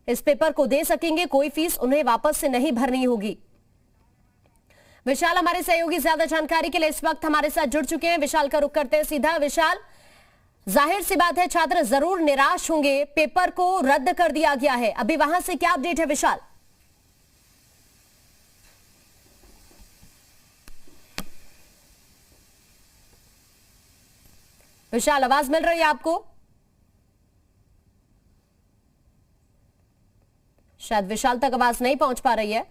इस पेपर को दे सकेंगे, कोई फीस उन्हें वापस से नहीं भरनी होगी। विशाल हमारे सहयोगी ज्यादा जानकारी के लिए इस वक्त हमारे साथ जुड़ चुके हैं। विशाल का रुख करते हैं सीधा। विशाल, जाहिर सी बात है छात्र जरूर निराश होंगे, पेपर को रद्द कर दिया गया है, अभी वहां से क्या अपडेट है विशाल? विशाल, आवाज मिल रही है आपको? शायद विशाल तक आवाज नहीं पहुंच पा रही है।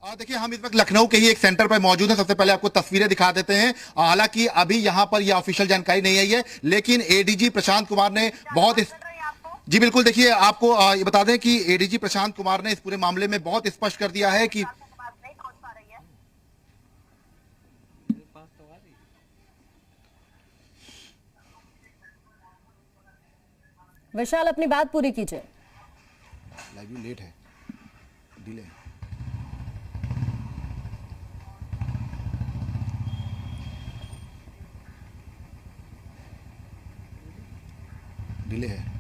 देखिए, हम इस वक्त लखनऊ के ही एक सेंटर पर मौजूद हैं। सबसे पहले आपको तस्वीरें दिखा देते हैं। हालांकि अभी यहां पर यह ऑफिशियल जानकारी नहीं आई है, लेकिन एडीजी प्रशांत कुमार ने बहुत जी बिल्कुल, देखिए आपको ये बता दें कि एडीजी प्रशांत कुमार ने इस पूरे मामले में बहुत स्पष्ट कर दिया है कि विशाल अपनी बात पूरी कीजिए। लाइव लेट है, डिले है। डिले है।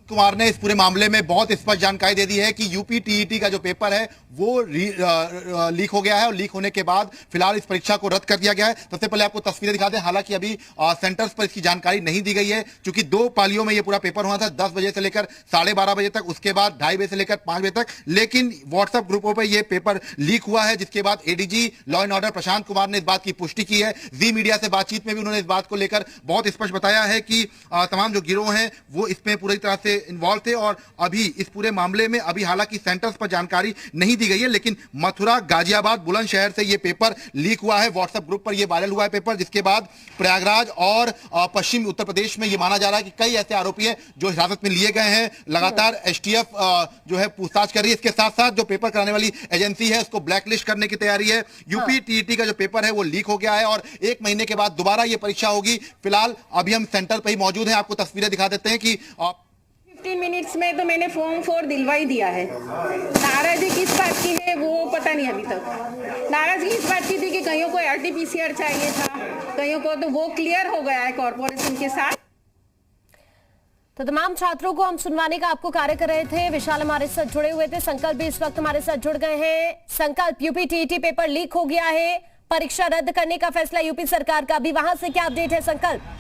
कुमार ने इस पूरे मामले में बहुत स्पष्ट जानकारी दे दी है कि यूपी टीईटी का जो पेपर है वो लीक हो गया है और लीक होने के बाद फिलहाल इस परीक्षा को रद्द कर दिया गया है। सबसे पहले आपको तस्वीरें दिखा दें। हालांकि अभी सेंटर्स पर इसकी जानकारी नहीं दी गई है, क्योंकि 2 पालियों में ये पूरा पेपर हुआ था, 10 बजे से लेकर 12:30 बजे तक, उसके बाद 2:30 बजे से लेकर 5 बजे तक। लेकिन व्हाट्सएप ग्रुपों पर यह पेपर लीक हुआ है, जिसके बाद ADG law and order Prashant Kumar ने इस बात की पुष्टि की है। जी मीडिया से बातचीत में भी उन्होंने इस बात को लेकर बहुत स्पष्ट बताया है कि तमाम जो गिरोह हैं वो इसमें पूरी तरह से इन्वॉल्व थे और अभी इस पूरे मामले में अभी हालांकि सेंटर्स पर जानकारी नहीं दी गई है, लेकिन मथुरा, गाजियाबाद, बुलंदशहर से ये पेपर लीक हुआ है। व्हाट्सएप ग्रुप पर ये वायरल हुआ है पेपर, जिसके बाद प्रयागराज और पश्चिमी उत्तर प्रदेश में ये माना जा रहा है कि कई ऐसे आरोपी हैं जो हिरासत में लिए गए हैं। लगातार एसटीएफ जो है पूछताछ कर रही है। इसके साथ साथ जो पेपर कराने वाली एजेंसी है उसको ब्लैकलिस्ट करने की तैयारी है। यूपी टीईटी का जो पेपर है वो लीक हो गया है और 1 महीने के बाद दोबारा ये परीक्षा होगी। फिलहाल अभी हम सेंटर पर ही मौजूद हैं। आपको तस्वीरें दिखा देते हैं कि 15 मिनट्स में तो मैंने फॉर्म 4 दिलवा ही दिया है। नाराजगी किस बात की है वो पता नहीं अभी तक। नाराजगी इस बात की थी कि कईयों को आरटीपीसीआर चाहिए था, कईयों को, तो वो क्लियर हो गया है कॉर्पोरेशन के साथ। तो तमाम छात्रों को हम सुनवाने का आपको कार्य कर रहे थे। विशाल हमारे साथ जुड़े हुए थे, संकल्प भी इस वक्त हमारे साथ जुड़ गए हैं। संकल्प, यूपी टीईटी पेपर लीक हो गया है, परीक्षा रद्द करने का फैसला यूपी सरकार का, अभी वहां से क्या अपडेट है संकल्प?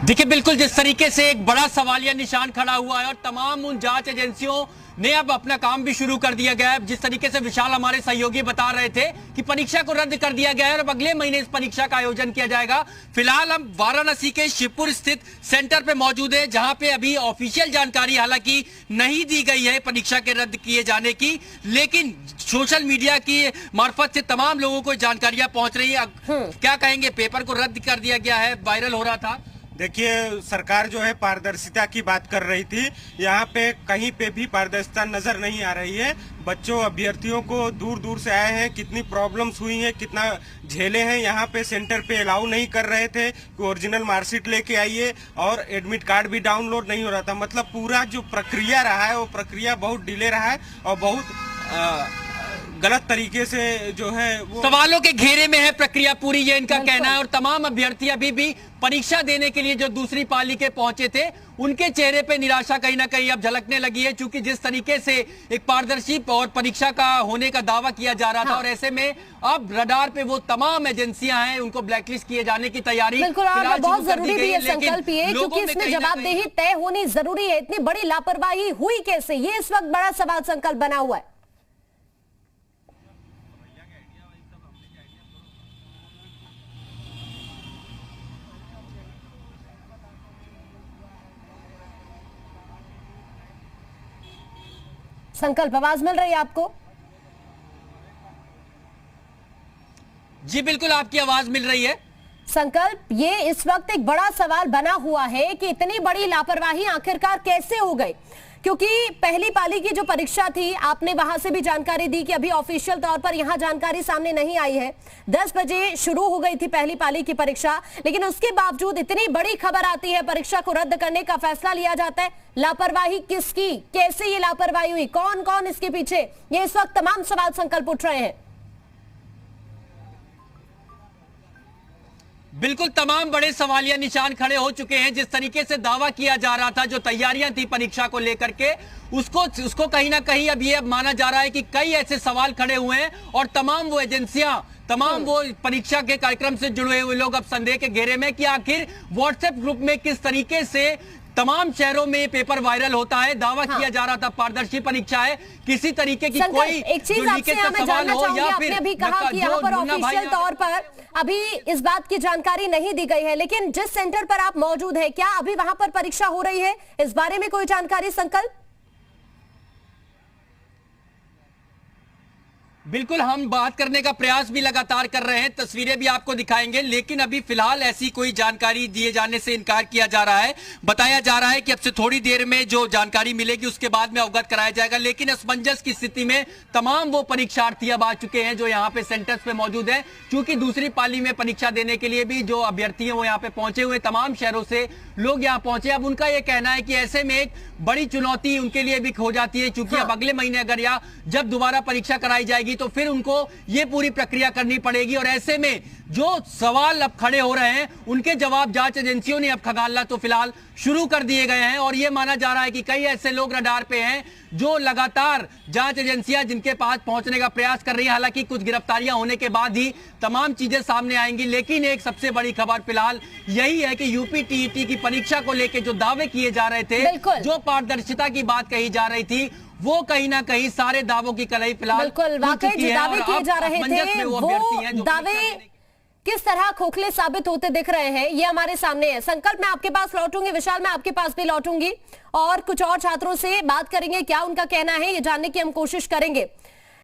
देखिए, बिल्कुल जिस तरीके से एक बड़ा सवालिया निशान खड़ा हुआ है और तमाम उन जांच एजेंसियों ने अब अपना काम भी शुरू कर दिया गया है। जिस तरीके से विशाल हमारे सहयोगी बता रहे थे कि परीक्षा को रद्द कर दिया गया है और अब अगले महीने इस परीक्षा का आयोजन किया जाएगा। फिलहाल हम वाराणसी के शिवपुर स्थित सेंटर पे मौजूद है, जहां पे अभी ऑफिशियल जानकारी हालांकि नहीं दी गई है परीक्षा के रद्द किए जाने की, लेकिन सोशल मीडिया की मार्फत से तमाम लोगों को जानकारियां पहुंच रही है। क्या कहेंगे, पेपर को रद्द कर दिया गया है, वायरल हो रहा था। देखिए, सरकार जो है पारदर्शिता की बात कर रही थी, यहाँ पे कहीं पे भी पारदर्शिता नजर नहीं आ रही है। बच्चों, अभ्यर्थियों को दूर दूर से आए हैं, कितनी प्रॉब्लम्स हुई हैं, कितना झेले हैं। यहाँ पे सेंटर पे अलाउ नहीं कर रहे थे कि ओरिजिनल मार्कशीट लेके आइए और एडमिट कार्ड भी डाउनलोड नहीं हो रहा था। मतलब पूरा जो प्रक्रिया रहा है वो प्रक्रिया बहुत डिले रहा है और बहुत गलत तरीके से जो है वो सवालों के घेरे में है प्रक्रिया पूरी, ये इनका कहना है। और तमाम अभ्यर्थी अभी भी परीक्षा देने के लिए जो दूसरी पाली के पहुंचे थे, उनके चेहरे पे निराशा कहीं ना कहीं अब झलकने लगी है, क्योंकि जिस तरीके से एक पारदर्शी और परीक्षा का होने का दावा किया जा रहा था, और ऐसे में अब रडार पे वो तमाम एजेंसियां हैं, उनको ब्लैकलिस्ट किए जाने की तैयारी बिल्कुल बहुत जरूरी भी है संकल्प ये, क्योंकि इसमें जवाबदेही तय होनी जरूरी है। इतनी बड़ी लापरवाही हुई कैसे, ये इस वक्त बड़ा सवाल संकल्प बना हुआ है। संकल्प, आवाज मिल रही है आपको? जी बिल्कुल, आपकी आवाज मिल रही है। संकल्प, ये इस वक्त एक बड़ा सवाल बना हुआ है कि इतनी बड़ी लापरवाही आखिरकार कैसे हो गई, क्योंकि पहली पाली की जो परीक्षा थी आपने वहां से भी जानकारी दी कि अभी ऑफिशियल तौर पर यहां जानकारी सामने नहीं आई है। 10 बजे शुरू हो गई थी पहली पाली की परीक्षा, लेकिन उसके बावजूद इतनी बड़ी खबर आती है, परीक्षा को रद्द करने का फैसला लिया जाता है। लापरवाही किसकी, कैसे ये लापरवाही हुई, कौन कौन इसके पीछे, ये इस वक्त तमाम सवाल संकल्प उठ रहे हैं। बिल्कुल तमाम बड़े सवालिया निशान खड़े हो चुके हैं। जिस तरीके से दावा किया जा रहा था, जो तैयारियां थी परीक्षा को लेकर के, उसको कहीं ना कहीं अब ये माना जा रहा है कि कई ऐसे सवाल खड़े हुए हैं और तमाम वो एजेंसियां, तमाम वो परीक्षा के कार्यक्रम से जुड़े हुए लोग अब संदेह के घेरे में कि आखिर व्हाट्सएप ग्रुप में किस तरीके से तमाम शहरों में पेपर वायरल होता है। दावा किया जा रहा था पारदर्शी परीक्षा है, किसी तरीके की कोई एक चीज आपसे मैं जानना चाहूंगी, आपने अभी कहा कि यहाँ पर ऑफिशियल तौर पर अभी इस बात की जानकारी नहीं दी गई है, लेकिन जिस सेंटर पर आप मौजूद है, क्या अभी वहां पर परीक्षा हो रही है, इस बारे में कोई जानकारी, संकल्प? बिल्कुल, हम बात करने का प्रयास भी लगातार कर रहे हैं, तस्वीरें भी आपको दिखाएंगे, लेकिन अभी फिलहाल ऐसी कोई जानकारी दिए जाने से इनकार किया जा रहा है। बताया जा रहा है कि अब से थोड़ी देर में जो जानकारी मिलेगी उसके बाद में अवगत कराया जाएगा। लेकिन असमंजस की स्थिति में तमाम वो परीक्षार्थी अब आ चुके हैं जो यहाँ पे सेंटर्स पे मौजूद हैं, क्योंकि दूसरी पाली में परीक्षा देने के लिए भी जो अभ्यर्थी हैं वो यहाँ पे पहुंचे हुए, तमाम शहरों से लोग यहाँ पहुंचे। अब उनका यह कहना है कि ऐसे में एक बड़ी चुनौती उनके लिए भी हो जाती है, क्योंकि अब अगले महीने अगर या जब दोबारा परीक्षा कराई जाएगी तो फिर उनको ये पूरी प्रक्रिया करनी पड़ेगी। और ऐसे में जो सवाल अब खड़े हो रहे हैं उनके जवाब जांच एजेंसियों ने अब खंगालना तो फिलहाल शुरू कर दिए गए हैं। और यह माना जा रहा है कि कई ऐसे लोग रडार पे हैं जो लगातार जांच एजेंसियां जिनके पास पहुंचने का प्रयास कर रही है। हालांकि कुछ गिरफ्तारियां होने के बाद ही तमाम चीजें सामने आएंगी, लेकिन एक सबसे बड़ी खबर फिलहाल यही है कि यूपी टीईटी की परीक्षा को लेकर जो दावे किए जा रहे थे, जो पारदर्शिता की बात कही जा रही थी, वो कहीं ना कहीं सारे दावों की कलई फिलहाल बिल्कुल वाकई जो दावे किए जा रहे थे वो दावे किस तरह खोखले साबित होते दिख रहे हैं, ये हमारे सामने है। संकल्प मैं आपके पास लौटूंगी, विशाल मैं आपके पास भी लौटूंगी और कुछ और छात्रों से बात करेंगे, क्या उनका कहना है ये जानने की हम कोशिश करेंगे।